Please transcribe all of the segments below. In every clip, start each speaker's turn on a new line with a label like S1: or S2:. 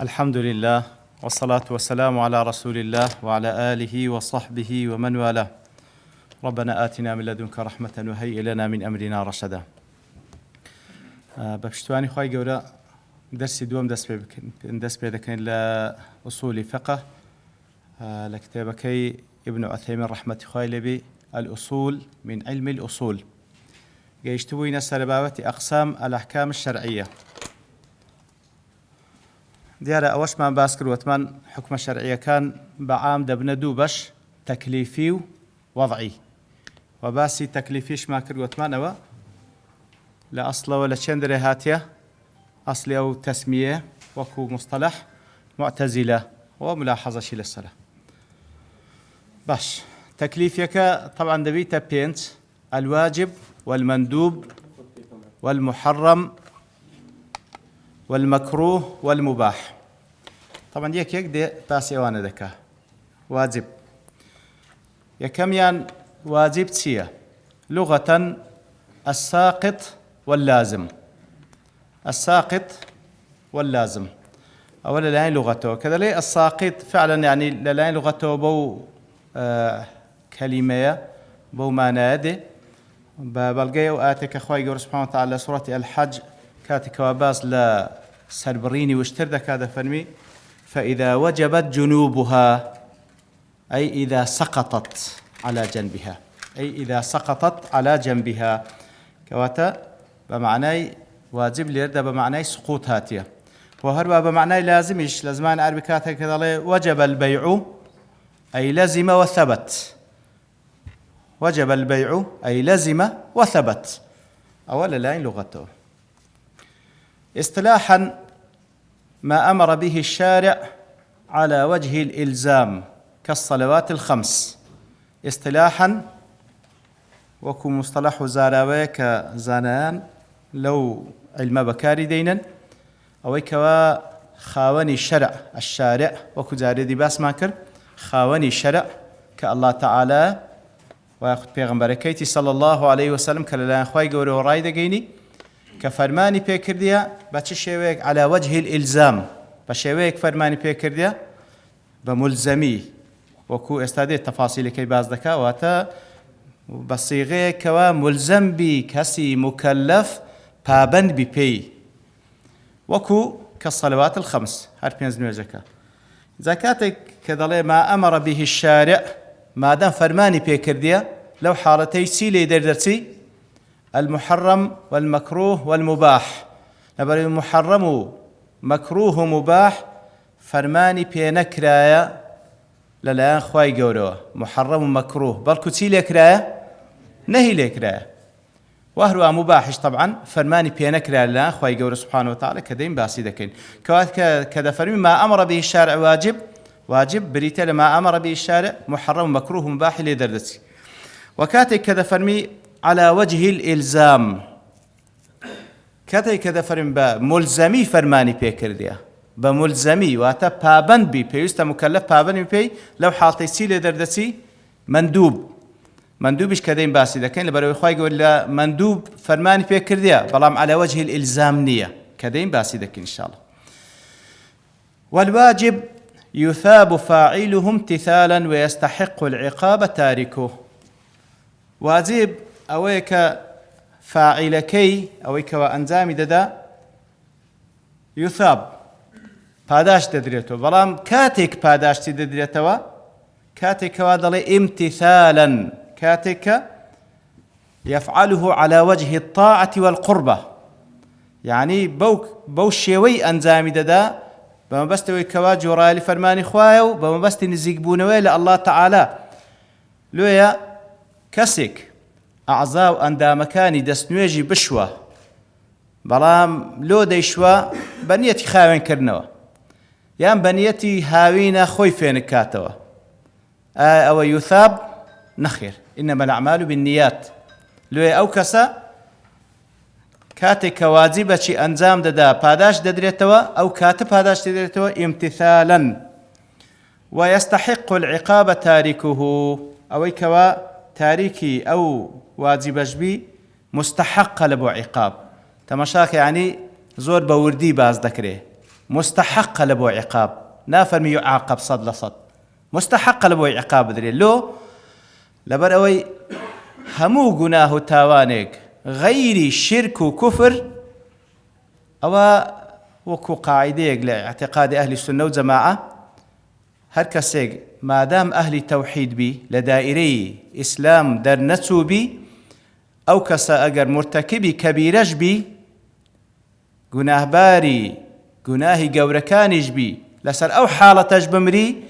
S1: الحمد لله والصلاة والسلام على رسول الله وعلى آله وصحبه ومن والاه. ربنا آتنا من لدنك رحمة وهيئ لنا من أمرنا رشدا. بپشتوانی خوای گەورە دەرسی دووەم دەست پێ دەکەین لە ئوسولی فقه لە کتێبەکەی ابن عثيمين رحمة خوای لێبێ الأصول من علم الأصول. گەیشتبووینە سەربابەتی أقسام الأحكام الشرعية. دیارە ئەوەشمان باس کردوەتمان حکمە شەرعیەکان بەعام دەبنە دوو بەش، تەکلیفی و وەضعی. و باسی تەکلیفیشمان کردوەتمانەوە لە ئەسڵەوە لە چەند دەرێ هاتیە ئەسڵی ئەو تەسمیە وەکو مستەلەح معتەزیلە و ملاحەزەشی لەسەرە. باش، تەکلیفیەکە طبعا دەبیتە پێنج: الواجب والمندوب والمحرم والمكروه والمباح. طبعا يك دي باسي وانا دكا واجب. يكميان واجب تسيه لغة الساقط واللازم. الساقط واللازم أولا لاين لغته كذا ليه الساقط فعلا يعني لاين لغته بو كلمة بو معنى بلقي وآتك أخوي قول سبحانه وتعالى سورة الحج كاتك وباس لا سربريني واشتردك هذا فرمي فإذا وجبت جنوبها أي إذا سقطت على جنبها، أي إذا سقطت على جنبها كواتا بمعنى واجب ليرد بمعنى سقوط هاتية، وهربا بمعنى لازمش لازمان عربي كاتك كذا وجب البيع أي لزم وثبت. وجب البيع أي لزم وثبت. أولا لاين لغته. اصطلاحا ما أمر به الشارع على وجه الإلزام كالصلوات الخمس. اصطلاحا وكو مصطلح زاراوي كزانان لو علم بكاري دينا أو كوا خاوني الشرع الشارع وكو زاري دي باس ماكر خاوني الشرع كالله تعالى وياخذ بيغمبركيتي صلى الله عليه وسلم كلا اخوي قولوا وراي دقيني كفرماني بيكرديا بتشيويك على وجه الإلزام بشيويك فرماني بيكرديا بملزمي وكو استادي التفاصيل كي باز دكا واتا بصيغه كوا ملزم بي كسي مكلف بابند بي وكو كالصلوات الخمس هر بينز نوزكا زكاتك كذا ما أمر به الشارع ما دام فرماني بيكرديا لو حالتي سيلي دردرتي المحرم والمكروه والمباح. نبري محرم مكروه مباح فرماني بينكرايا للا خواي قولوا محرم مكروه بل سيلي كرايا نهي لكرايا وهروا مباحش طبعا فرماني بينكرايا للا خواي قولوا سبحانه وتعالى كدين باسي دكين كذا فرمي ما أمر به الشارع واجب بريتة لما أمر به الشارع محرم مكروه مباح اللي دردتي وكاتك كذا فرمي على وجه الإلزام كاتك كذا فرمي بملزمي فرماني بيكرديا بملزمي واتا بابند بي بيوستا مكلف بابند بي لو حالتي سيلي دردتي مندوبش كدين باسي دكين لبروي خواي يقول لا مندوب فرماني بيكرديا بلام على وجه الإلزام نية كدين باسي دكين إن شاء الله. والواجب يثاب فاعله امتثالا ويستحق العقاب تاركه. واجب أويك فاعلكي أويك وأنزامي ددا يثاب پاداش ددريتو بلام كاتك پاداش تدريتوا كاتك وادلي امتثالا كاتك يفعله على وجه الطاعة والقربة يعني بو شيوي أنزامي ددا بما بستوي كواج وراي فرماني خوايو بما بستي نزيق بونوي لله تعالى لويا كسك أعزاو أندا مكاني دسنويجي بشوة بلام لو ديشوا بنيتي خاوين كرنوا يام بنيتي هاوينا خوي فينك كاتوا أو يثاب نخير إنما الأعمال بالنيات لويا أو كسا كاتك واجبة أنزام ددا پاداش ددريتوا أو كاتب پاداش ددريتوا امتثالا ويستحق العقاب تاركه أو كوا تاريكي أو واجبش بي مستحق لبو عقاب تماشاك يعني زور بوردي باز دكري مستحق لبو عقاب نافرمي يعاقب صد لصد مستحق لبو عقاب دري لو لبر أوي همو گناه تاوانك غير شرك وكفر أو وكو قاعدة لاعتقاد أهل السنة والجماعة هر كسيك ما دام أهل توحيد بي لدائري إسلام در نتو بي أو كسا أجر مرتكبي كبيرش بي گناه باري گناهي گوركانش بي لسر أو حالتش بمري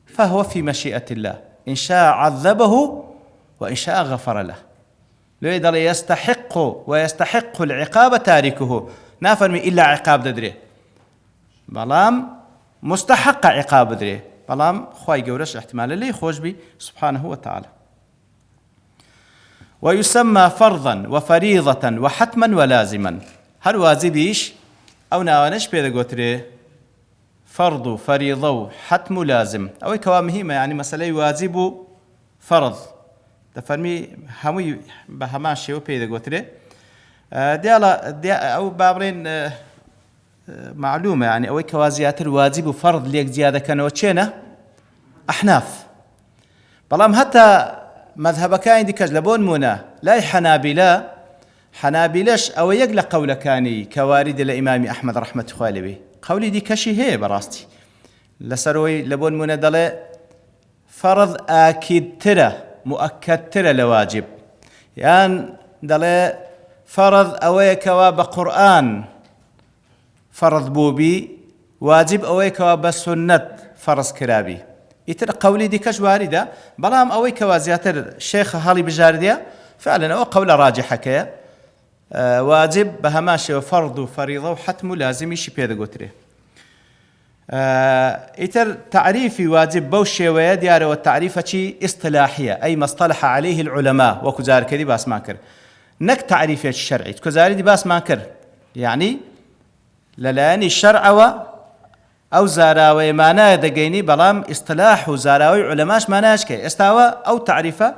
S1: فهو في مشيئة الله إن شاء عذبه وإن شاء غفر له لو يدل يستحق ويستحق العقاب تاركه نافرمي إلا عقاب ددري بلام مستحق عقاب ددري بلام خواي گورش احتمال لي خوش بي سبحانه وتعالى ويسمى فرضا وفريضة وحتما ولازما هل واجبيش أو ناوانش بيدا قوتري فرض وفريضة حتم ولازم أو كوا مهمة يعني مسألة واجب فرض تفرمي همي بهماشي وبيدا قوتري دي أو بابرين معلومة يعني أو كوازيات الواجب وفرض ليك زيادة كانوا تشينا أحناف بلام حتى مذهب كاين دي كجلبون منا لا حنابلش أو يقل قول كاني كوارد الإمام أحمد رحمة الله به قولي دي كشي هي براستي لسروي لبون منا دل فرض آكد ترى مؤكد ترى لواجب يعني دل فرض أو كوا بقرآن فرض بوبي واجب أو كوا بسنة فرض كرابي يتر قولي دي كش واردة بلام أو كوا زياتر الشيخ هالي بجاردية فعلا أو قول راجحة كيا واجب بهماشي وفرض وفريضة وحتم لازم يشي بيدا قتره يتر تعريفي واجب بوشي ويديار والتعريفة شي اصطلاحية أي ما اصطلح عليه العلماء وكزار كدي باس ماكر نك تعريفية الشرعي كزاري دي باس ماكر يعني للاني الشرع أو زاراوي معناه دقيني بلام اصطلاح وزاراوي علماش معناش كي استوى أو تعريفة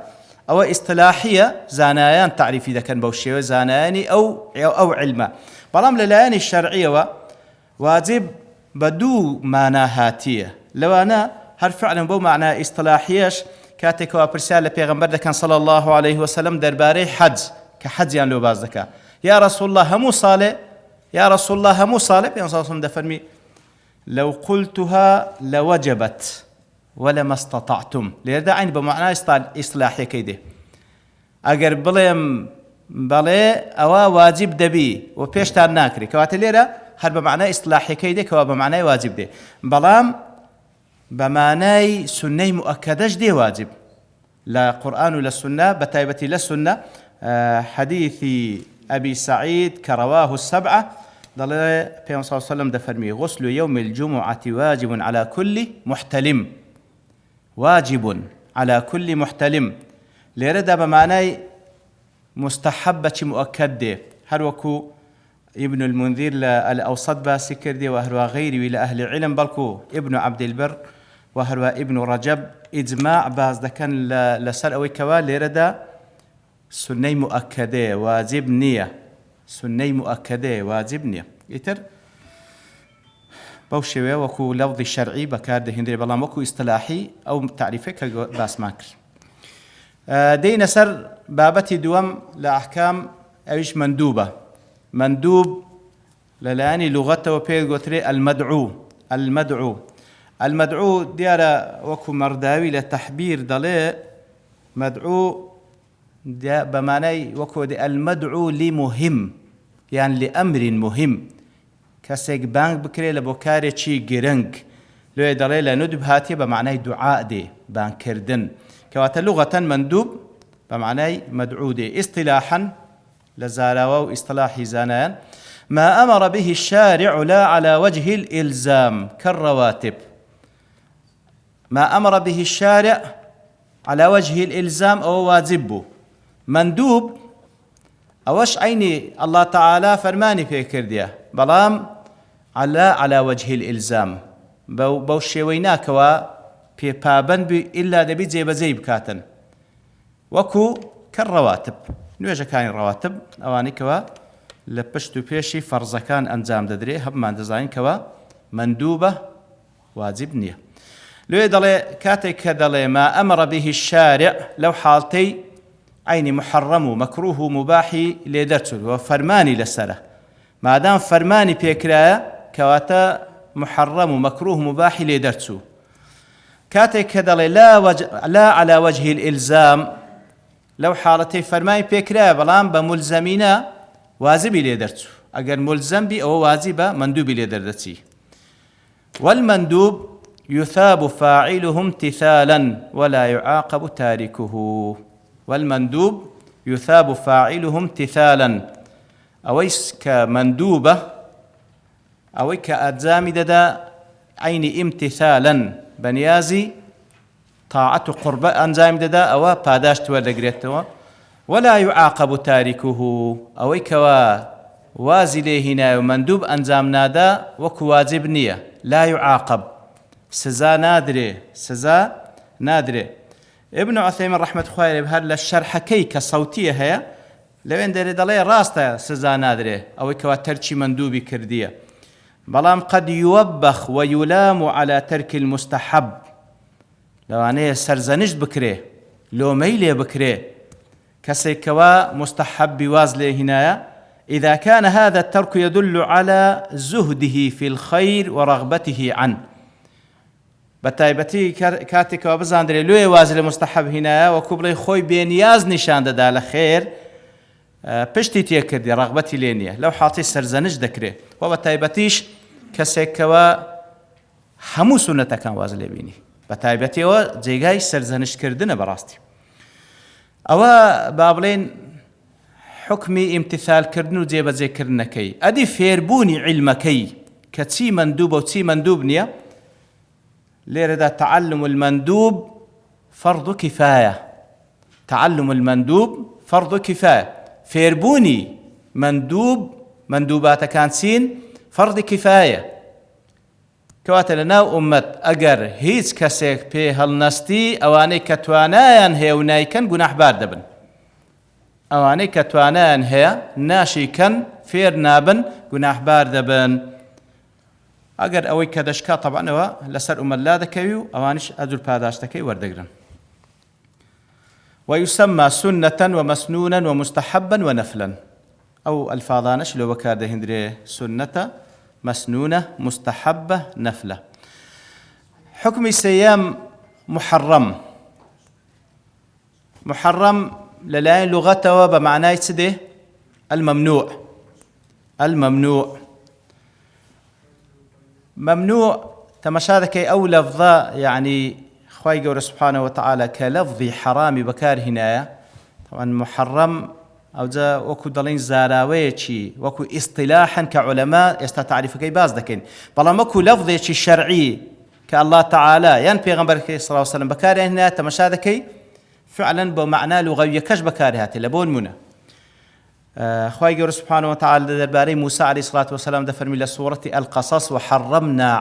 S1: أو اصطلاحية زانايان تعريفي إذا كان بوشي زاناني أو علما بلام للاني الشرعية واجب بدو معناه هاتية لو أنا هل فعلا بو معناه اصطلاحيش كاتك وبرسالة بيغمبر كان صلى الله عليه وسلم درباري حج كحج يعني لو بازدكا يا رسول الله همو صالح يا رسول الله همو صالح بيان صلى الله عليه وسلم دفرمي لو قلتها لوجبت ولما استطعتم لذا عين بمعنى إصلاحي كيده أجر بلي أو واجب دبي وبيشتار ناكري كوات الليرة هل بمعنى إصلاحي كيده كوا بمعنى واجب ده بلام بمعنى سنة مؤكدش دي واجب لا قرآن ولا سنة بتايبتي لا سنة حديث أبي سعيد كرواه السبعة ضل بيوم صلى الله عليه وسلم دفرمي غسل يوم الجمعة واجب على كل محتلم واجب على كل محتلم ليرد بمعنى مستحبة مؤكدة هل وكو ابن المنذر الأوسط باسكر دي وهروا غيري إلى أهل العلم بلكو ابن عبد البر وهروا ابن رجب إجماع باز ده كان لسر أوي كوال ليرد سنة مؤكدة واجب نية سنة مؤكدة واجب نية يتر بوشوي وكو لفظ شرعي بكارده هندري بلام وكو اصطلاحي أو تعريفك باس ماكر دينا سر بابتي دوام لأحكام أيش مندوب للاني لغته وبيل قتري المدعو ديارة وكو مرداوي لتحبير دلي مدعو بمعنى وكو دي المدعو لمهم يعني لأمر مهم كسيك بانك بكري لبوكاري چي جرنج لو يدري لندب هاتي بمعنى دعاء دي بانك كردن كواتا لغة مندوب بمعنى مدعو دي اصطلاحا لزاراو اصطلاحي زانان ما أمر به الشارع لا على وجه الإلزام كالرواتب ما أمر به الشارع على وجه الإلزام أو واجبه مندوب أوش عيني الله تعالى فرماني في كردية بلام على وجه الإلزام بوشيويناك في بابن إلا دبي زي بكاتن وكو كالرواتب نوجه كاين رواتب أواني كوا لبشتو بيشي فرزكان أنزام ددري هب ما دزاين كوا مندوبة واجب نية. لو دلي كاتك دلي ما أمر به الشارع لو حالتي عيني محرم ومكروه مباحي لدرتل وفرماني لسره ما دام فرماني بيكرايا كواتا محرم ومكروه مباحي لدرتو كاتك دلي لا على وجه الإلزام لو حالتي فرماني بيكرايا بلان بملزمين واجبي لدرتو أجر ملزم بي أو واجبة مندوبي لدرتي. والمندوب يثاب فاعله امتثالا ولا يعاقب تاركه. والمندوب يثاب فاعله امتثالا أويس كمندوبة أو كأجزام ددا عين امتثالا بنيازي طاعة قربة أنزام ددا أو باداش توردقريتوا ولا يعاقب تاركه أو كوا وازلي هنا ومندوب أنزام نادا وكواجب نية لا يعاقب سزا نادرة. ابن عثيمين رحمة الله بهذا الشرح كي كصوتية هي لو ان دلي راستا سزا نادرة أو كوا تركي مندوبي كردية بلام قد يوبخ ويلام على ترك المستحب لو أنا سرزنش بكري لو ميلي بكري كسي كوا مستحب بوازلي هنايا إذا كان هذا الترك يدل على زهده في الخير ورغبته عنه بتايبتي كاتك وبزاندري لوي وازل مستحب هنا وكبري خوي بينياز نشان دا لخير بشتي تيكردي رغبتي لينيا لو حاطي سرزنج دكري وبتايبتيش كسيكوا همو سنة كان وازل بيني بتايبتي و جيغاي سرزنج كردنا براستي او بابلين حكمي امتثال كردنو جيبا زي كرنكي ادي فيربوني علمكي كتسي مندوب وتسي مندوبنيا ليردا تعلم المندوب فرض كفاية. تعلم المندوب فرض كفاية فيربوني مندوبات كانسين فرض كفاية كواتلنا أمت أجر هيز كسيك بي هالنستي أواني كتوانايان هي ونايكن جناح باردبن أواني كتوانايان هي ناشيكن فير نابن جناح باردبن اگر اوی کدشکا طبعا و لسر املاده كيو اوانش اجر پاداشتكي وردگرن. ويسمى سنة ومسنونا ومستحبا ونفلا او الفاظانش لو بكارده هندري سنة مسنونة مستحبة نفلة. حكم الصيام محرم للاين لغته بمعنى يسده ممنوع تمشاذك أو لفظة يعني خواي قول سبحانه وتعالى كلفظ حرام بكار هنا طبعا محرم أو ذا وكو دلين زاراويتشي وكو اصطلاحا كعلماء يستتعرف كي باز دكين بلا مكو لفظ شرعي كالله تعالى ين بيغمبر صلى الله عليه وسلم بكار هنا تمشاذك فعلا بمعنى لغوي كش بكار هاتي لبون منا خواهي قول سبحانه وتعالى درباري موسى عليه الصلاة والسلام دفر من سورة القصص وحرمنا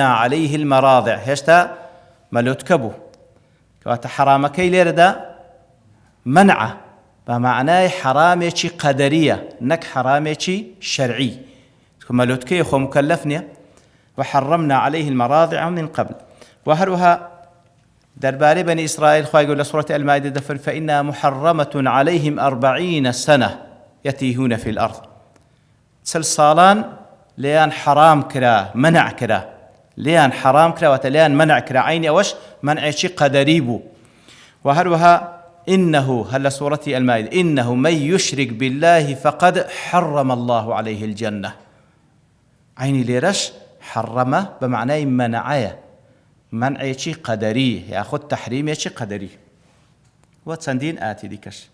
S1: عليه المراضع هشتا ملوت كبو كواتا حرامكي ليردا منعه بمعنى حراميشي قدرية نك حراميشي شرعي ملوت كي خو مكلفني وحرمنا عليه المراضع من قبل وهروها درباري بني إسرائيل خواهي يقول سورة المائدة دفر فإنها محرمة عليهم 40 سنة يتيهون في الأرض سلسالان ليان حرام كرا منع كرا ليان حرام كرا وتليان منع كرا عيني أوش منع شي قدريبو وهروها إنه هلا سورة المائدة إنه من يشرك بالله فقد حرم الله عليه الجنة عيني ليرش حرمه بمعنى منعيه منع شيء قدري ياخذ تحريم شيء قدري وتسندين آتي ديكش.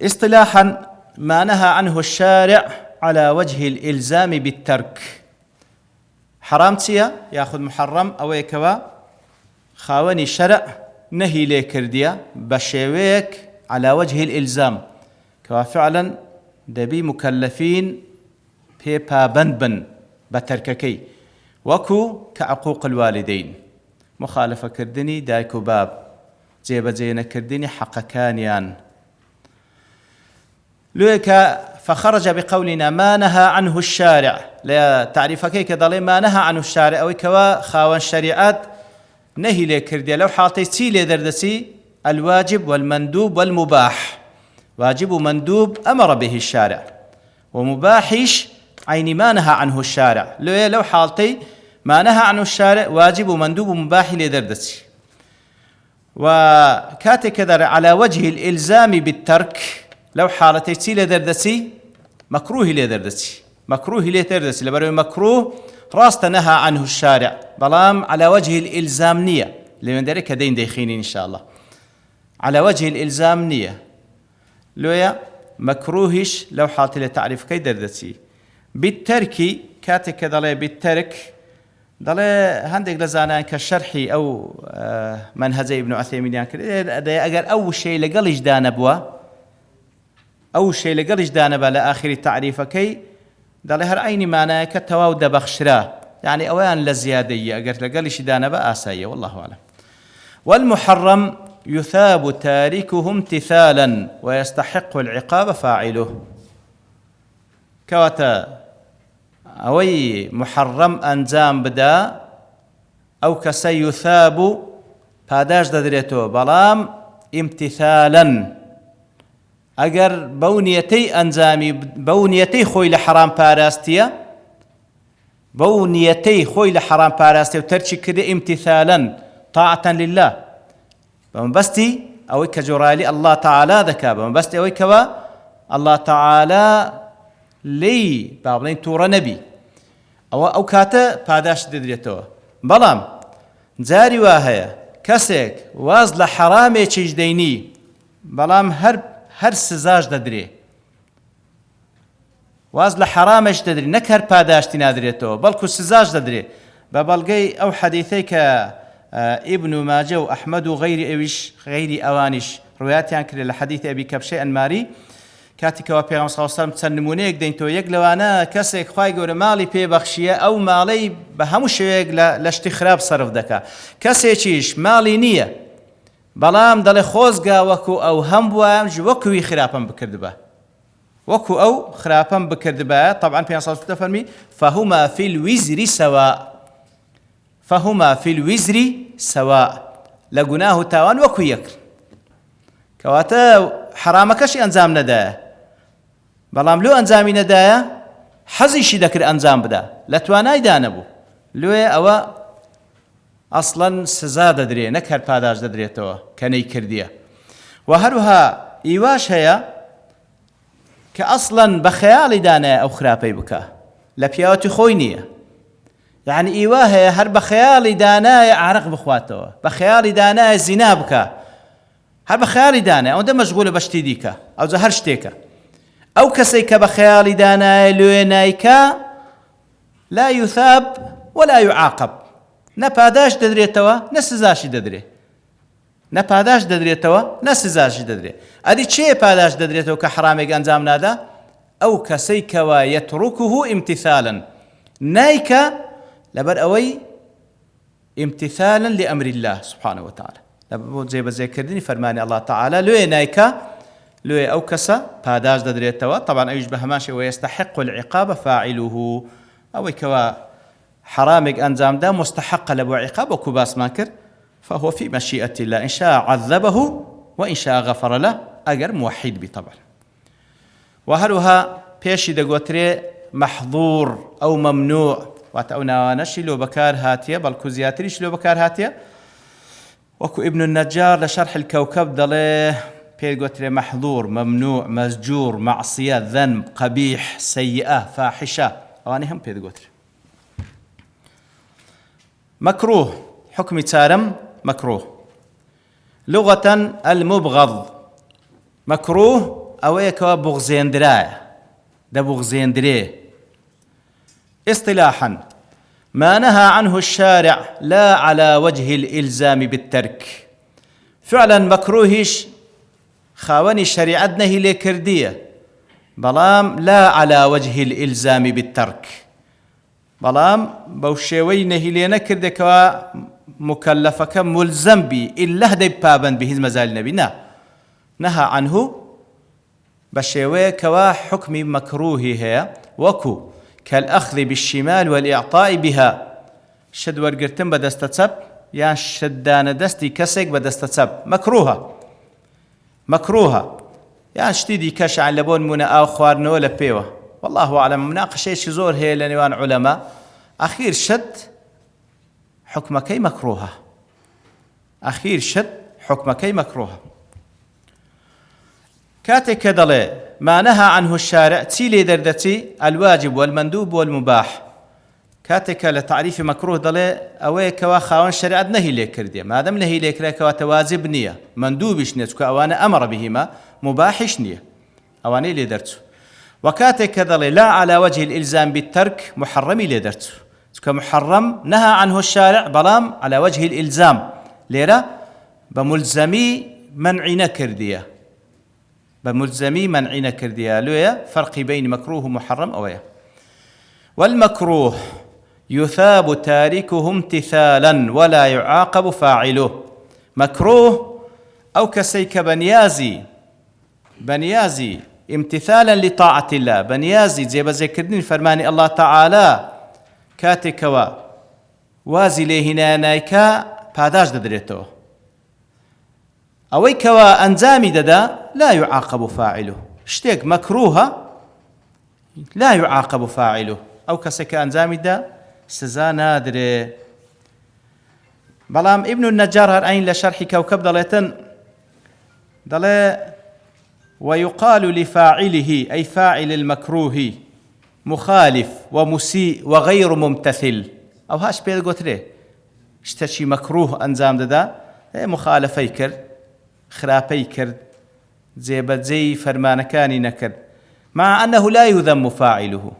S1: اصطلاحا ما نهى عنه الشارع على وجه الإلزام بالترك حرامتيا ياخذ محرم أو يكوا خاوني شرع نهي لكرديا بشويك على وجه الإلزام كوا فعلا دبي مكلفين بيبا بنبن بترككي وكو كعقوق الوالدين مخالفة كردني دايكو باب جيبا زينا كردني حق كانيان لويكا فخرج بقولنا ما نهى عنه الشارع، لا تعريف كيك ضلي ما نهى عنه الشارع أو كوا خاوان شريعات نهي لكردية لو حالتي تسيلي دردسي الواجب والمندوب والمباح. واجب ومندوب أمر به الشارع، ومباحش عين ما نهى عنه الشارع. لو حالتي ما نهى عنه الشارع واجب ومندوب ومباح لدردسي. وكاتي كذا على وجه الإلزام بالترك لو حالتي تسيلي دردسي مكروه لدردسي، مكروه لدردسي لبرو مكروه راست نهى عنه الشارع، بلام على وجه الإلزام نية لمن ذلك دين ديخيني إن شاء الله. على وجه الإلزام نية لويا مكروهش لو حالت لتعريف كي دردسي. بالترك كاتك كذا بالترك ضل هندق لزانا كشرحي أو منهج ابن عثيمين يعني أجر أول شيء لقلش دانبوا أول شيء لقلش دانبا لآخر تعريف كي ضل هر عيني معناه كتواو دبخشرا يعني أوان لزيادية أجر لقلش دانبا آساية والله أعلم. والمحرم يثاب تاركه امتثالا ويستحق العقاب فاعله. كواتا أوي محرم أنزام بدا أو كسي يثاب پاداش ددريتو بلام امتثالا أجر بونيتي أنزامي بونيتي خوي لحرام باراستيا بونيتي خوي لحرام باراستيا وترشي كده امتثالا طاعة لله بمبستي أو كجرالي الله تعالى ذكا بمبستي أو كوا الله تعالى لي بابلين تورا نبي أو كاتا پاداش ددريتو بلام جاري واهيا كسيك واز لحرامي چيج ديني بلام هر سزاج ددري واز لحرامش ددري نكر پاداشتي نادريتو بلكو سزاج ددري ببلغي أو حديثيك ابن ماجه وأحمد غير أوانش رواياتي كري لحديث أبي كبشي أنماري كاتك وبيغم صلى الله عليه وسلم تسنمونيك دينتو يقلوانا كسيك خواهي قول مالي بي بخشية أو مالي بهموش لاشتخراب صرف دكا كسيكيش مالي نية بلام دل خوزقا وكو أو همبوا وكوي خرابا بكردبا وكو أو خرابا بكردبا. طبعا بيغم صلى الله عليه وسلم فهما في الوزر سواء فهما في الوزر سواء لقناه تاوان وكو يكر كواتا حرامكش أنزام ندايا بلام لو أنزامي ندايا حزيشي ذكر أنزام بدا لتواناي دانبو لو أو أصلا سزا ددري نكر پاداش ددريتو كني كردية. وهروها إيواش هيا كأصلا بخيال دانا أو خرابي بكا لبياوتي خوينية يعني إيواه هر بخيال دانا عرق بخواته بخيال دانا زنا بكا هر بخيال دانا أو ده مشغول بشتي ديكا أو زهر شتيكا أو كسيك بخيال دانا لوينايكا لا يثاب ولا يعاقب نپاداش ددريتوا نسزاشي ددري نپاداش ددريتوا نسزاشي ددري أدي چه پاداش ددريتوا كحرامك أنزام نادا أو كسيك ويتركه امتثالا نايكا لبر أوي امتثالا لأمر الله سبحانه وتعالى زي بذكرني فرماني الله تعالى لوي نايكا لوي أو كسا پاداش ددريتوا طبعا أيش بهماشي ويستحق العقاب فاعله أو كوا حرامك أنزام دا مستحق لبو عقاب وكباس ماكر فهو في مشيئة الله إن شاء عذبه وإن شاء غفر له أجر موحد بطبع. وهلها بيشي دقوتري محظور أو ممنوع واتأونا نشي لو بكار هاتية بل كوزياتريش لو بكار هاتية وكو ابن النجار لشرح الكوكب دليه بيقوتري محظور ممنوع مزجور معصية ذنب قبيح سيئة فاحشة أواني هم بيقوتري. مكروه حكم تارم مكروه لغة المبغض مكروه أويك بغزين دراية ده بغزين دريه. اصطلاحا ما نهى عنه الشارع لا على وجه الإلزام بالترك فعلا مكروهش خاوني شريعة نهي لكردية بلام لا على وجه الإلزام بالترك بلام بوشيوي نهي لنا كردك مكلفك ملزم بي إلا هدي بابا به مزال النبي نهى عنه بشيوه كوا حكم مكروه هي وكو كالأخذ بالشمال والإعطاء بها شد ورقرتن بدستتسب يعني شدان دستي كسك بدستتسب مكروهة يعني شتيدي كش عن لبون منا أو خوارنو لبيوه والله أعلم مناقشة زور هي لنيوان علماء أخير شد حكمكي مكروهة كاتك دلي ما نهى عنه الشارع تيلي دردتي الواجب والمندوب والمباح كاتك لتعريف مكروه دلي أوي كوا خاون شريعة نهي ليك كردية ما دام نهي ليك كوا توازب نية مندوبش نية أوانا أمر بهما مباحش نية أواني لي درتو وكاتك دلي لا على وجه الإلزام بالترك محرمي لي درتو كمحرم نهى عنه الشارع بلام على وجه الإلزام ليرة بملزمي منعنا كردية لويا فرق بين مكروه ومحرم أويا والمكروه يثاب تاركه امتثالا ولا يعاقب فاعله مكروه أو كسيك بنيازي امتثالا لطاعة الله بنيازي زي بذكرني فرماني الله تعالى كاتكوا وازي لهنا نايكا پاداش ددريتو أوي كوا أنزامي ددا لا يعاقب فاعله شتيك مكروه لا يعاقب فاعله أو كسك أنزامي دا سزا نادري بلام ابن النجار هرأين لشرح كوكب دلي ويقال لفاعله أي فاعل المكروه مخالف ومسيء وغير ممتثل أو هاش بيد قتله اشتشي مكروه أنزام ددا مخالفي كرد خرابي كرد زي فرمانكاني نكرد مع أنه لا يذم فاعله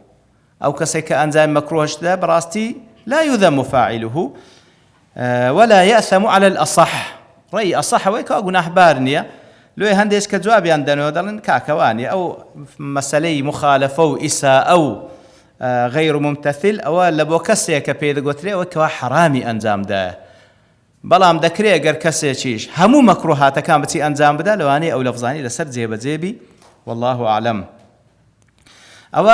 S1: أو كسيك أنزام مكروه اشتدا براستي لا يذم فاعله ولا يأثم على الأصح رأي أصح ويكا قناح بارنيا لو هندس كجوابي عندنا ودلن كاكواني أو مسألة مخالفة أو إساءة أو غير ممتثل أو لبو كسي كبيد قتري وكوا حرامي أنزام ده بلام دكري أجر كسي شيش همو مكروهات كان بتي أنزام بدا لواني أو لفظاني لسر زيبي والله أعلم أو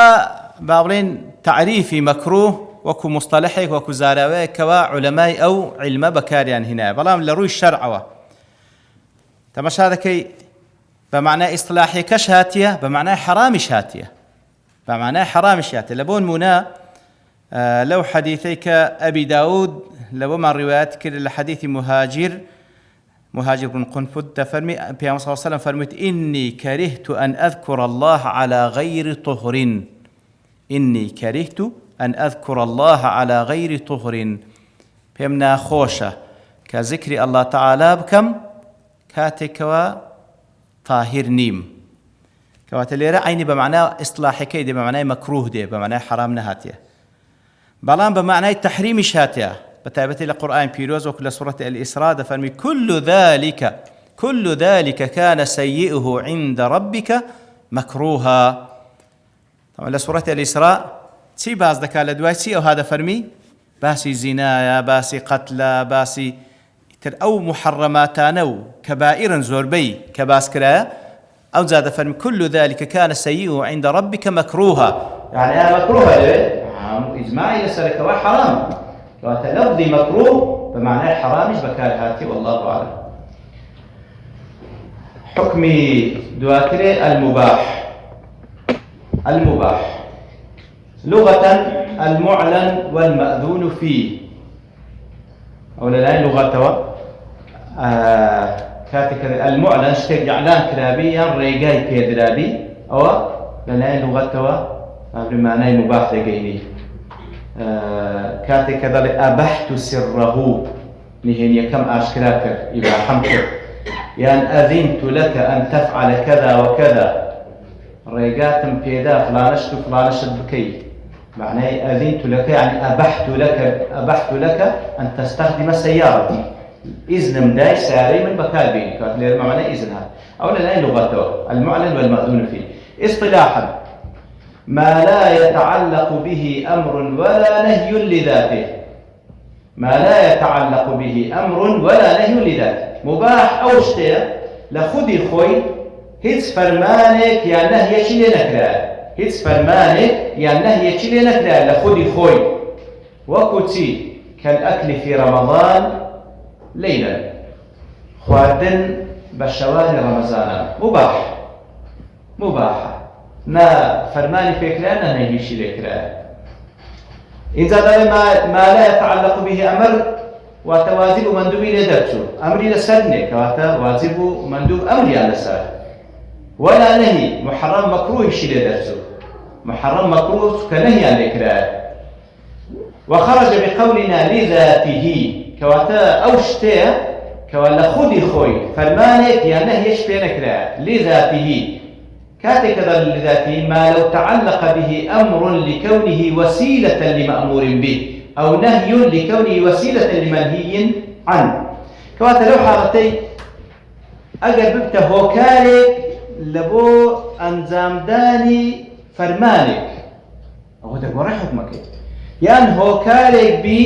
S1: باولين تعريفي مكروه وكو مصطلحي وكو زاراوي كوا علماء أو علم بكاريان هنا بلام لروي الشرع تماش هذا كي بمعنى إصلاحي كش هاتية بمعنى حرامش هاتية لبون منا لو حديثيك أبي داود لو ما الروايات كل الحديث مهاجر بن قنفذ فرمي بيام صلى الله عليه وسلم فرميت إني كرهت أن أذكر الله على غير طهر بيمنا خوشة كذكر الله تعالى بكم كاتكوا طاهر نيم كواتليرا عيني بمعنى إصلاحي كيدي بمعنى مكروه دي بمعنى حرام نهاتيه بلان بمعنى تحريم شاتيه بتابت القرآن بيروز وكل سورة الإسراء فرمي كل ذلك كان سيئه عند ربك مكروها طبعا لسورة الإسراء تي باز دكا لدواي تي أو هذا فرمي باسي زنايا باسي قتلا باسي أو محرماتانو كبائرا زوربي كباسكرا أو زاد فرمي كل ذلك كان سيئه عند ربك مكروها يعني مكروها إجماعي لسرك وحرام وتلفظي مكروه بمعنى حرام مش بكار هاتي والله أعلم حكمي دواتري المباح لغة المعلن والمأذون فيه أو لا لغة كاتك المعلن شتك إعلان كرابي ريقاي بيدرابي أو لا لغة بمعنى مباح لقيني كاتك ذلك أبحت سره نهني كم أشكراك إذا حمك يعني أذنت لك أن تفعل كذا وكذا ريقاتم بيدا فلانشت بكي معناه أذنت لك يعني أبحت لك أن تستخدم سيارتي إذن مداي ساري من بكال بينك كاتلير معناه إذنها أو لا لغته المعلن والمأذون فيه اصطلاحا ما لا يتعلق به أمر ولا نهي لذاته مباح أو شتير لخدي خوي هیچ فەرمانێک یان نەهیەکی لێ نەکرا، هیچ فەرمانێک یان نەهیەکی لێ نەکرا لە خودی خۆی، وەکو چی کەالئەکلی فی ڕەمەضان لەیلە، خواردن بە شەوانی ڕەمەزانە مباحە، نا فەرمانی پێکرا نا نەهیشی لێکرا. اینجا دەڵێ ما لا يتعلق به ئەمر واتە واجب و مەندوبی لێ دەرچوو، ئەمری لەسەر نییە کەواتە واجب و مەندوب ئەمریان لەسەر، ولا نهي محرم مكروه شي لدرسه محرم مكروه كنهي عن الإكراه. وخرج بقولنا لذاته كواتا أوشتيا كوالا خودي خوي فرمانك يا نهي يشبه نكراه لذاته كاتك لذاته ما لو تعلق به أمر لكونه وسيلة لمأمور به أو نهي لكونه وسيلة لمنهي عنه. كواتا لو حالتي أجر ببته هوكالك لبو ئەنجامدانی فەرمانێک ئەوە دەگۆڕێ حکمەکەی، یان هۆکارێک بی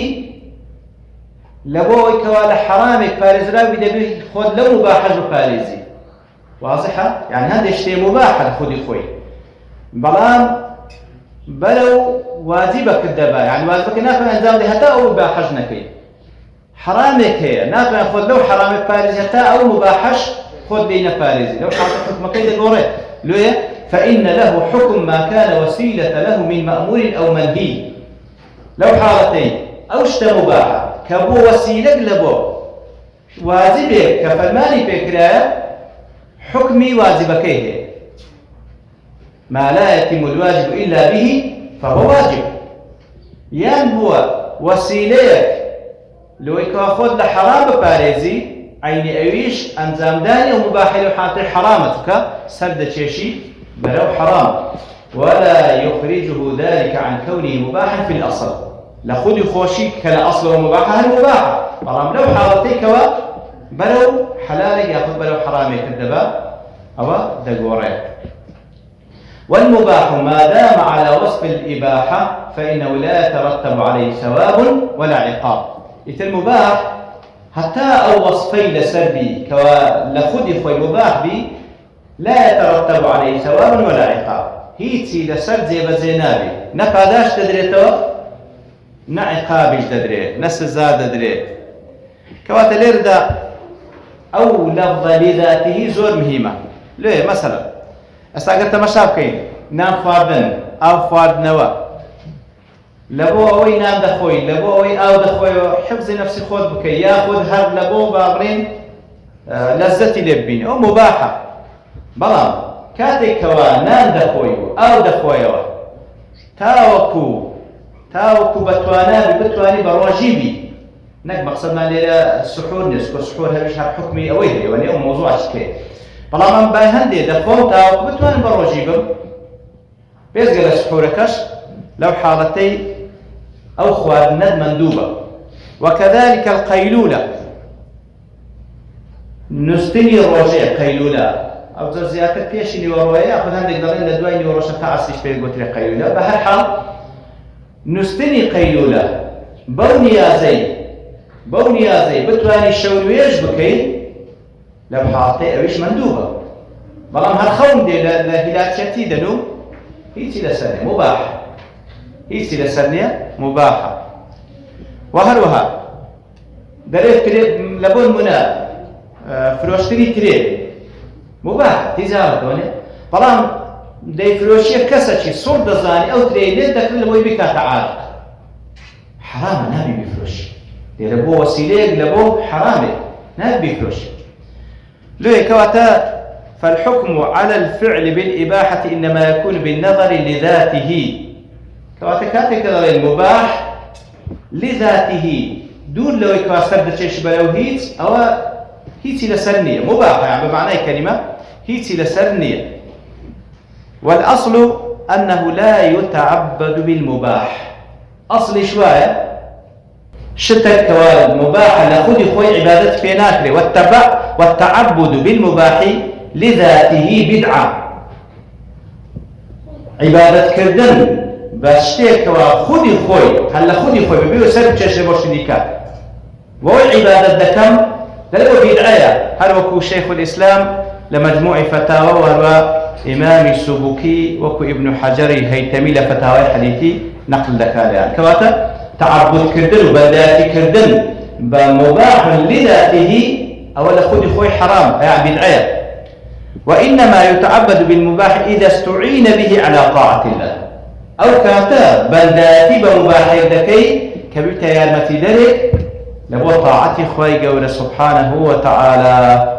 S1: لەبۆ ئەوەی کەوا لە حەرامێک پارێزراوی دەبێت خۆت لەو مباحەش بپارێزی. واضحە؟ یان هەندێک شتێ مباحە لە خودی خۆی، بەڵام بەرەو واجبەکەت دەبا، یان واجبەکە ناتوانێت ئەنجام بدەیت هەتا ئەو مباحەش نەکەی. حەرامێک هەیە ناتوانێت خۆت لەو حەرامێک پارێزی هەتا ئەو مباحەش خود بين فارزي. لو حاطط حكم كيد قوري لويه فإن له حكم ما كان وسيلة له من مأمور أو منهي. لو حالتين أو اشت مباحة كبو وسيلة لبو واجبه كفرماني فكرة حكمي واجبكيه، ما لا يتم الواجب إلا به فهو واجب. يان هو وسيلة لو يكاخذ لحرام بارزي عين أويش أنزامداني ومباحي حاطر حرامتك سرد تشيشي بلو حرام، ولا يخرجه ذلك عن كونه مباحا في الأصل. لخذ خوشي كالأصل ومباحة المباحة، برام لو حالتيك بلو حلالك ياخذ بلو حرامك الدبا أو دقوريك. والمباح ما دام على وصف الإباحة فإنه لا يترتب عليه ثواب ولا عقاب. المباح حتى أو وصفي لسربي كوا لخدي خوي مباح بي لا يترتب عليه ثواب ولا عقاب. هيتي لسرد زي بزينابي نقاداش تدريتو نا عقابش تدري نسزا تدري كوا تليردا أو لفظ لذاته زور مهمة. ليه مثلا استاقرت مشابكين نام خواردن أو خواردنوا لبو أوي نام دخوي لبو أوي أو دخوي حفظ نفسي خود بكي ياخذ هر لبو بابرين لذتي لبين أو مباحة. بلام كاتي كوا نام دخوي أو دخوي تاوكو بتواني بروجيبي نك مقصدنا ليلة السحور نسكو السحور هبش هر حكمي أوي يعني أو موضوع شكي. بلام من باي هندي دخوم تاوكو بتواني بروجيبم بيزقل السحوركش لو حالتي أو خواردنات مندوبة. وكذلك القيلولة نستني الرجع قيلولة أو زيادة بيشني وروية أخذ عندك ضلين لدويني وروشة تعصيش في قلت لي قيلولة. بهالحال نستني قيلولة بونيازي بتواني الشورويش بكي لو حالتي أويش مندوبة. بلام هالخون دي لهلات شتي دنو هيتي لسنة مباح، هيتي لسنة مباحة. وهروها دريف تري لبون منا فروشتري تري مباح تجارة دوني. بلام دي فروشية كسرشي صور دزاني أو تري لين دخل لبوي بكا تعارض حرام نابي بفروش دي لبو وسيلة لبو حرامي نابي بفروش. ليه كواتا فالحكم على الفعل بالإباحة إنما يكون بالنظر لذاته. كواتكاتك المباح لذاته دون لو يكواسر دشيش بلو هيت أو هيتي لسرنية مباحة يعني بمعنى كلمة هيتي لسرنية. والأصل أنه لا يتعبد بالمباح. أصل شوية شتى كوالد مباحة لخذ خوي عبادة في ناكري والتعبد بالمباح لذاته بدعة. عبادة كردن باشتيك وخذي خوي هلا خذي خوي بيو سرب تشرب وشنيكات وهو عبادة دكم لو بدعية. هل وكو شيخ الإسلام لمجموع فتاوى وهو إمام سبكي وكو ابن حجر هيتمي لفتاوى الحديثي نقل لك عليها كواتا تعبد كردن وبدات كردن بمباح لذاته أو لخذ خوي حرام يعني بدعية، وإنما يتعبد بالمباح إذا استعين به على طاعة الله أو كاتا بلداتي بمباح يدكي كبيرتا يا المتدرك لبو طاعتي خوي قول سبحانه وتعالى.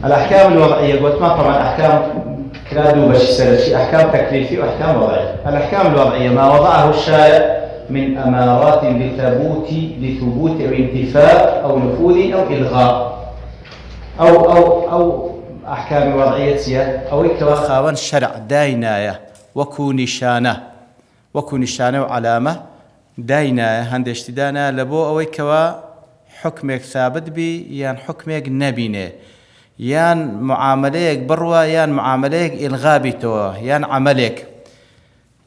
S1: الأحكام الوضعية قلت ما طبعا أحكام كلادو باش يسأل أحكام تكليفية وأحكام وضعية. الأحكام الوضعية ما وضعه الشارع من أمارات لثبوت أو انتفاء أو نفوذ أو إلغاء أو أحكام وضعية أو خاون الشرع داينايا وكو نشانة وعلامة داينايا هندشت دانا لبو أو كوا حكمك ثابت بي يان حكمك نبينه يان معامليك بروا يان معامليك إلغابتو يان عملك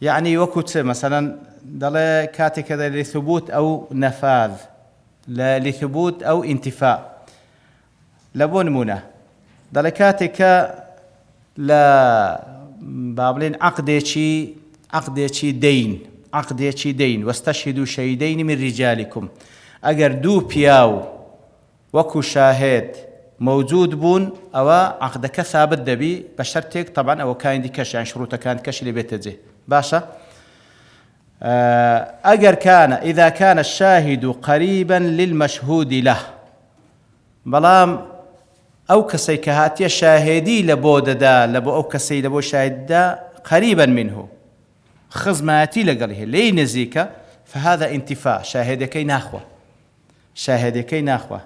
S1: يعني وكوت مثلا دل كاتي كذا لثبوت أو نفاذ لثبوت أو انتفاء لبون منه دل كاتي لا بابلين عقدي دين واستشهدوا شهيدين من رجالكم أجر دو بياو وكو شاهد موجود بون أو عقدك ثابت دبي بشرتك طبعا أو كان دي كش يعني شروطه كانت كش اللي بيتجه باشا إذا كان الشاهد قريبا للمشهود له بلام أو كسي كهاتي شاهدي لبود دا لبو أو كسي لبو شاهد دا قريبا منه خزماتي لقاله لي نزيك فهذا انتفاء شاهدكي ناخوة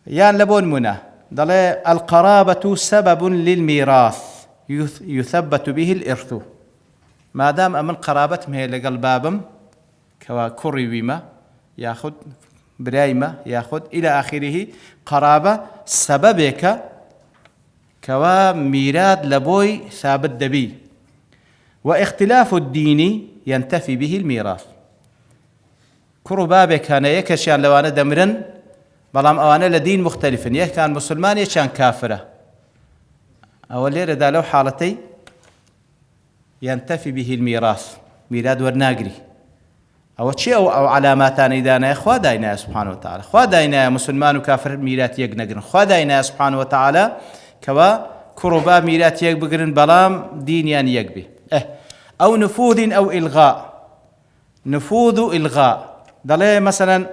S1: يان لبون منا ضل القرابة سبب للميراث يثبت به الإرث ما دام أمن قرابة مهي لقل بابم كوا كوري ويما ياخد برايمة ياخد إلى آخره قرابة سببك كوا ميراد لبوي ثابت دبي واختلاف الدين ينتفي به الميراث كرو بابك كان يكشان لو أنا دمرن بلام أوانا لدين مختلف كان مسلمان يكان كافرة أولي ردا لو حالتي ينتفي به الميراث ميراد ورناقري أو شيء أو علاماتان إذا إخوة داينا سبحانه وتعالى إخوة داينا مسلمان وكافر ميرات يقنقرن إخوة داينا سبحانه وتعالى كوا كربا ميرات يقبقرن بلام دينيان يقبي أو نفوذ أو إلغاء إلغاء ضلي مثلا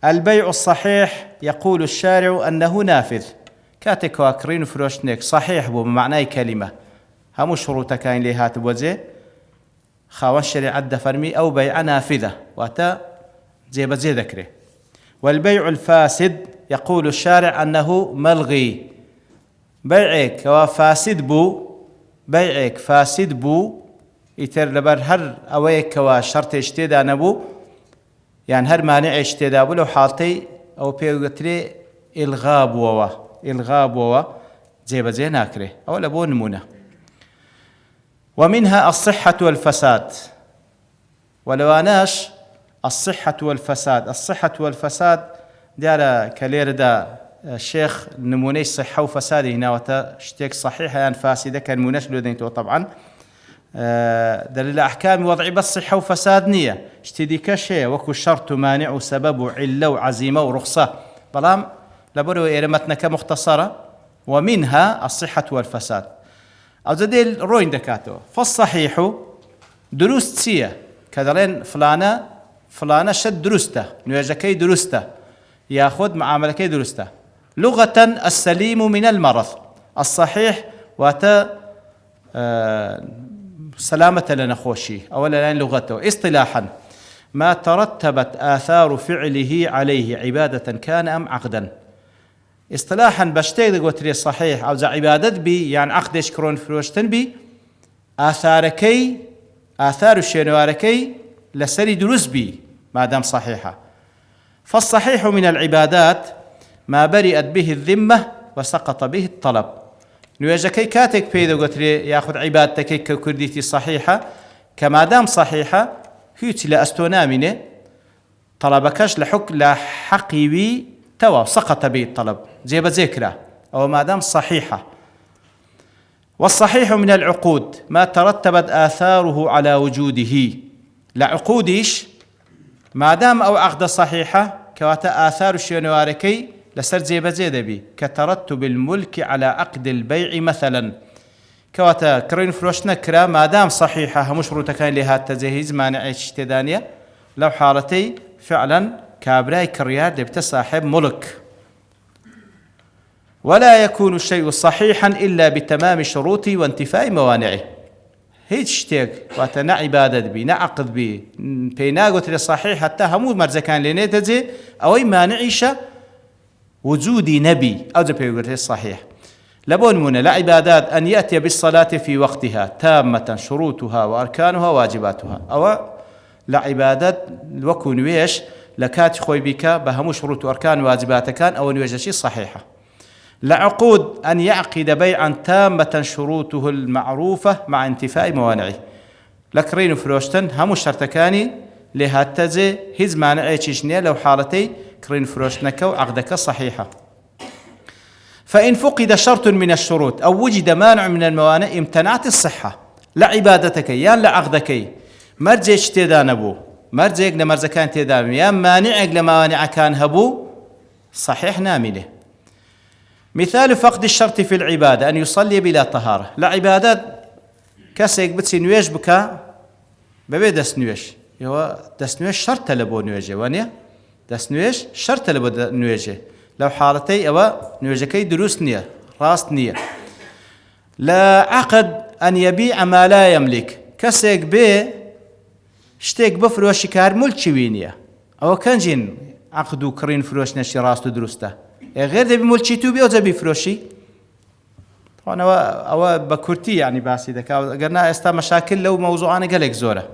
S1: البيع الصحيح يقول الشارع أنه نافذ كاتك واكرين فروشنك صحيح بو بمعنى كلمة هم شروط كاين لي هات بوزي خاوان الشريعة دفرمي أو بيع نافذة واتا زي ذكره. والبيع الفاسد يقول الشارع أنه ملغي بيعك فاسد بو يتر لبر هر أويك وشرط اشتدا نبو يعني هر مانع اشتدا بو لو حالتي أو بيغتري إلغاب ووا زي ناكره أو لبو نمونه. ومنها الصحة والفساد ولو أناش الصحة والفساد دار كلير دا الشيخ نموني صحة وفساد هنا وتشتيك صحيحة يعني فاسدة كان مناش لودينتو طبعا دليل أحكام وضعي بس صحة وفساد نية اشتدي كشي وكو شرط مانع وسبب علة وعزيمة ورخصة بلام لبرو إيرمتنا كمختصرة. ومنها الصحة والفساد أو زديل روين دكاتو فالصحيح دروست سيا كذلين فلانة شد درسته نواجكي درسته ياخذ معاملكي درسته لغة السليم من المرض الصحيح واتا سلامة لنخوشي أولا لغته اصطلاحا ما ترتبت آثار فعله عليه عبادة كان أم عقدا اصطلاحا بشتيق قوتري صحيح أو زع عبادة بي يعني عقدش كرون فروشتن بي آثار الشينواركي لسري دروس بي ما دام صحيحة. فالصحيح من العبادات ما برئت به الذمة وسقط به الطلب نواجكي كاتك بيدو قوتري ياخذ عبادتك كرديتي صحيحة كما دام صحيحة هيت لا أستونامنه طلبكش لحق لا حقيبي توا سقط به الطلب زي بذكره أو ما دام صحيحة. والصحيح من العقود ما ترتبت آثاره على وجوده. لعقوديش ما دام أو عقد صحيحة كواتا آثار الشينواركي لسر جێبەجێ دەبی كترتب الملك على عقد البيع مثلا كواتا كرين فروشنا كرا ما دام صحيحة هم شروطكان لها التجهيز مانعش تدانية لو حالتي فعلا كابراي كريار دبت صاحب ملك. ولا يكون الشيء صحيحا إلا بتمام شروطه وانتفاء موانعه. هيج شتيك واتنا عبادة بي نعقد بي بيناغوت للصحيح حتى همو مرزكان لنيتجي أو مانعيش وجود نبي أو بيقول الصحيح. لبون من العبادات أن يأتي بالصلاة في وقتها تامة شروطها وأركانها واجباتها أو لعبادات وكون ويش لكات خوي بك بهم شروط وأركان واجبات كان أو نوجشي صحيحة. لعقود أن يعقد بيعا تامة شروطه المعروفة مع انتفاء موانعه. لكرين فروشتن هم الشرطكاني لهاتزي هز مانعي تشنيا لو حالتي كرين فروشتنك وعقدك صحيحة. فإن فقد شرط من الشروط أو وجد مانع من الموانع امتنعت الصحة. لعبادتك يان لعقدك مرجيش تيدان أبو مرجيك لمرزكان تيدان يان مانعك لموانع كان هبو صحيح نامله. مثال فقد الشرط في العبادة أن يصلي بلا طهارة. لعبادات كسيك بتسي نويش بكا ببي دس نويش يوا دس نويش شرط لبو نويجي وانيا دس نويش شرط لبو نويجي لو حالتي أو نويجكي دروس نية راست نية. لا عقد أن يبيع ما لا يملك كسيك بي شتيك بفروش كار ملكي وينيا أو كان جين عقدو كرين فروش نشي راستو دروسته غير دبي ملكي تو بي أو دبي فروشي. طبعا أو بكورتي يعني باسي دكا قلنا استا مشاكل لو موضوعنا قالك زورة.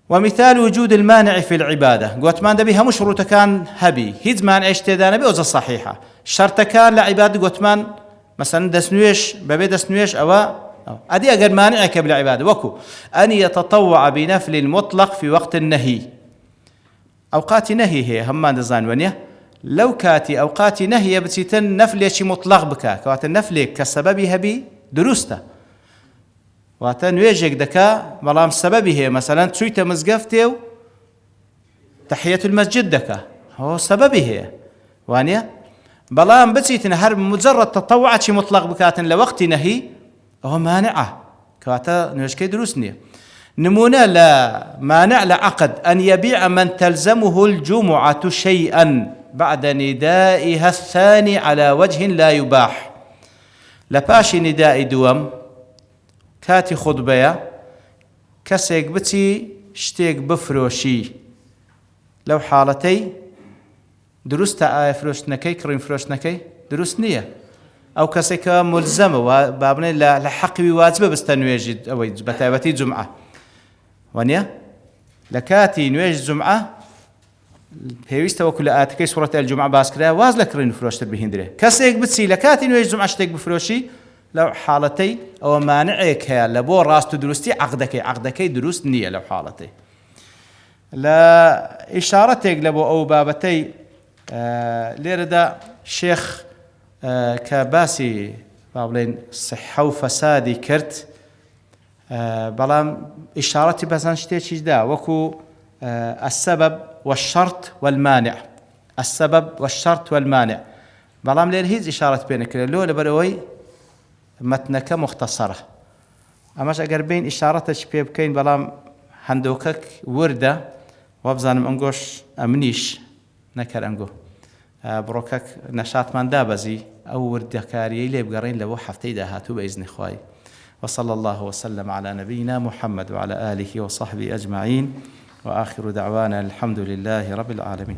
S1: ومثال وجود المانع في العبادة قوت مان دبي هم شروط كان هبي هيد مانع اشتدان بي أوزا صحيحة شرط كان لعبادة قوت مان مثلا دسنويش ببي دسنويش أو أدي أقل مانعك بالعبادة وكو أن يتطوع بنفل المطلق في وقت النهي. أوقات نهي هي همان دزان ونيه لو كاتي أوقات نهي بتسيتن نفل شي مطلق بكا كوات النفل كسبب هبي دروسته واتن ويجك دكا بلام سببه هي مثلا تسويت مزقفتي تحية المسجد دكا هو سببه هي وانيا بلام بتسيتن هر مجرد تطوعت شي مطلق بكاتن لوقت نهي هو مانعه كواتا نوشكي دروسني. نمونا لا مانع لعقد أن يبيع من تلزمه الجمعة شيئا بعد ندائها الثاني على وجه لا يباح. لباشي نداء دوم كاتي خطبية كسيك بتي شتيك بفروشي لو حالتي دروستا آية فروشنكي كريم فروشنكي دروس نية أو كسيك ملزمة وبابني لحق بواجبة بس تنويج أو بتابتي جمعة ونيا لكاتي نويج جمعة پێویستە وەکو لە ئاتەکەی سوورەتی الجومعە باسکرا واز لە کڕین فرۆشتر بهێندرێ. کەسێک بچی لە کاتی نوێژ جومعە شتێک بفرۆشی لەو حاڵەتەی ئەوە مانعێک هەیە لە بۆ ڕاست و دروستی عەقدەکەی دروست نییە لەو حاڵەتەی. لە ئیشارەتێک لە بۆ ئەو بابەتەی لێرەدا شێخ کە باسی با بڵێن سیحە و فەسادی کرد بەڵام ئیشارەتی بەزان شتێکیش دا وەکو السبب والشرط والمانع. السبب والشرط والمانع بلام لين هيز إشارة بينك لو لبروي متنك مختصرة أماش أجر بين إشارة شبيب كين بلام هندوكك وردة وابزانم أنجوش أمنيش نكر أنجو بروكك نشاط من دابزي أو وردة كاري اللي بقرين لو حفتي دهاتو بإذن إخوائي. وصلى الله وسلم على نبينا محمد وعلى آله وصحبه أجمعين وآخر دعوانا الحمد لله رب العالمين.